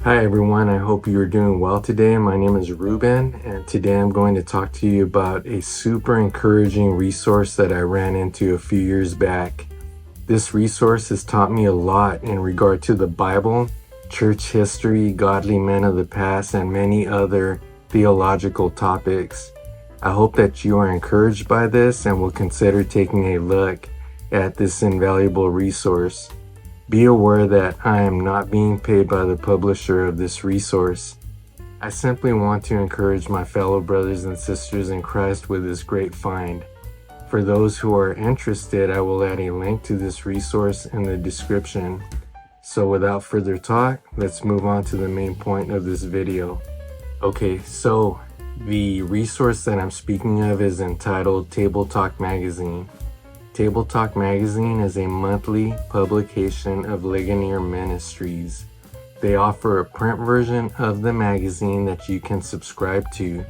Hi everyone, I hope you're doing well today. My name is Ruben, and today I'm going to talk to you about a super encouraging resource that I ran into a few years back. This resource has taught me a lot in regard to the Bible, church history, godly men of the past, and many other theological topics. I hope that you are encouraged by this and will consider taking a look at this invaluable resource. Be aware that I am not being paid by the publisher of this resource. I simply want to encourage my fellow brothers and sisters in Christ with this great find. For those who are interested, I will add a link to this resource in the description. So without further talk, let's move on to the main point of this video. Okay, so the resource that I'm speaking of is entitled Tabletalk Magazine. Tabletalk Magazine is a monthly publication of Ligonier Ministries. They offer a print version of the magazine that you can subscribe to.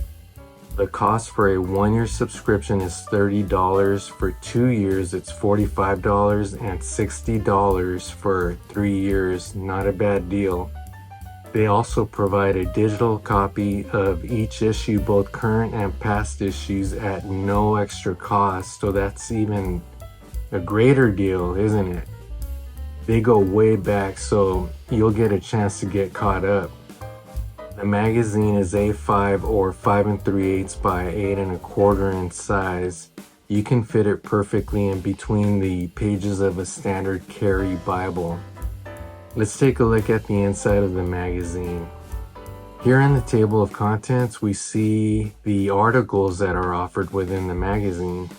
The cost for a 1-year subscription is $30. For 2 years, it's $45 and $60 for 3 years. Not a bad deal. They also provide a digital copy of each issue, both current and past issues, at no extra cost. So that's even a greater deal, isn't it? They go way back, so you'll get a chance to get caught up. The magazine is A5 or 5 3/8 by 8 1/4 in size. You can fit it perfectly in between the pages of a standard carry Bible. Let's take a look at the inside of the magazine. Here in the table of contents, we see the articles that are offered within the magazine.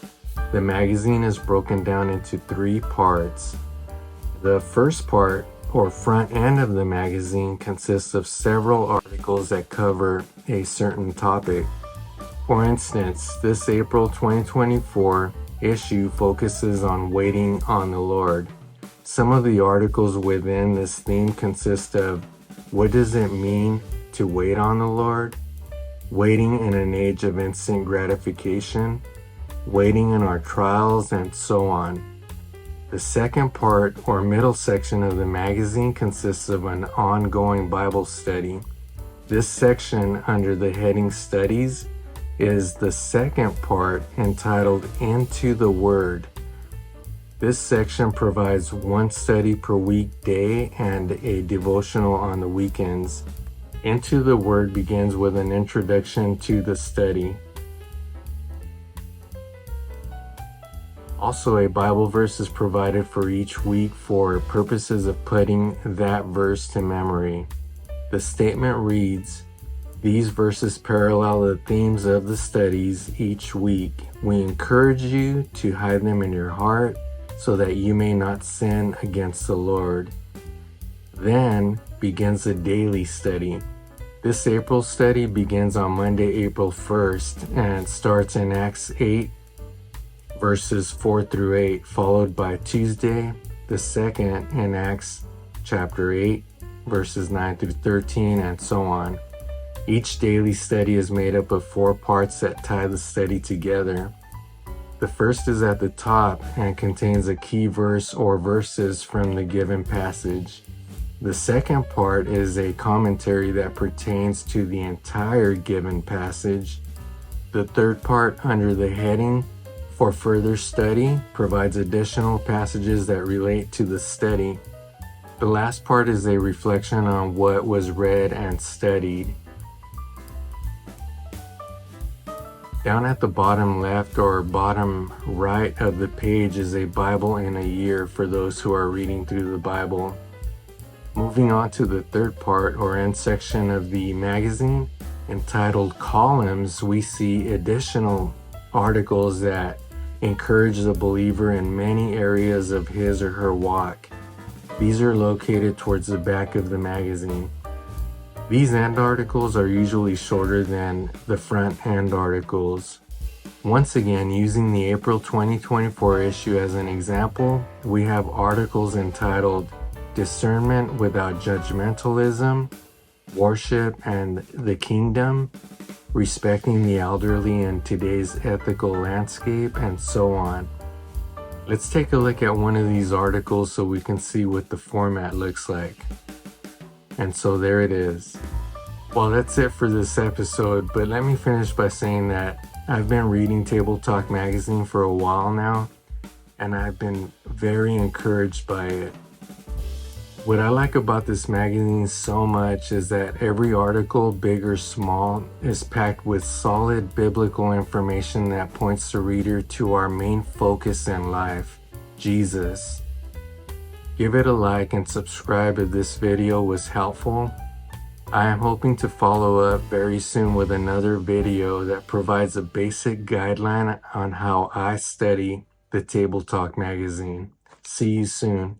The magazine is broken down into 3 parts. The first part, or front end of the magazine, consists of several articles that cover a certain topic. For instance, this April 2024 issue focuses on waiting on the Lord. Some of the articles within this theme consist of what does it mean to wait on the Lord, waiting in an age of instant gratification, waiting in our trials, and so on. The second part or middle section of the magazine consists of an ongoing Bible study. This section under the heading Studies is the second part entitled Into the Word. This section provides 1 study per weekday and a devotional on the weekends. Into the Word begins with an introduction to the study. Also, a Bible verse is provided for each week for purposes of putting that verse to memory. The statement reads, "These verses parallel the themes of the studies each week. We encourage you to hide them in your heart so that you may not sin against the Lord." Then begins the daily study. This April study begins on Monday, April 1st, and starts in Acts 8, verses 4 through 8, followed by Tuesday, the 2nd, in Acts chapter 8, verses 9 through 13, and so on. Each daily study is made up of 4 parts that tie the study together. The first is at the top and contains a key verse or verses from the given passage. The second part is a commentary that pertains to the entire given passage. The third part, under the heading For Further Study, provides additional passages that relate to the study. The last part is a reflection on what was read and studied. Down at the bottom left or bottom right of the page is a Bible in a year for those who are reading through the Bible. Moving on to the third part or end section of the magazine, entitled Columns, we see additional articles that encourage the believer in many areas of his or her walk. These are located towards the back of the magazine. These end articles are usually shorter than the front end articles. Once again, using the April 2024 issue as an example, we have articles entitled Discernment Without Judgmentalism, Worship and the Kingdom, Respecting the Elderly in Today's Ethical Landscape, and so on. Let's take a look at one of these articles so we can see what the format looks like. And so there it is. Well, that's it for this episode, but let me finish by saying that I've been reading Table Talk magazine for a while now, and I've been very encouraged by it. What I like about this magazine so much is that every article, big or small, is packed with solid biblical information that points the reader to our main focus in life, Jesus. Give it a like and subscribe if this video was helpful. I am hoping to follow up very soon with another video that provides a basic guideline on how I study the Table Talk magazine. See you soon.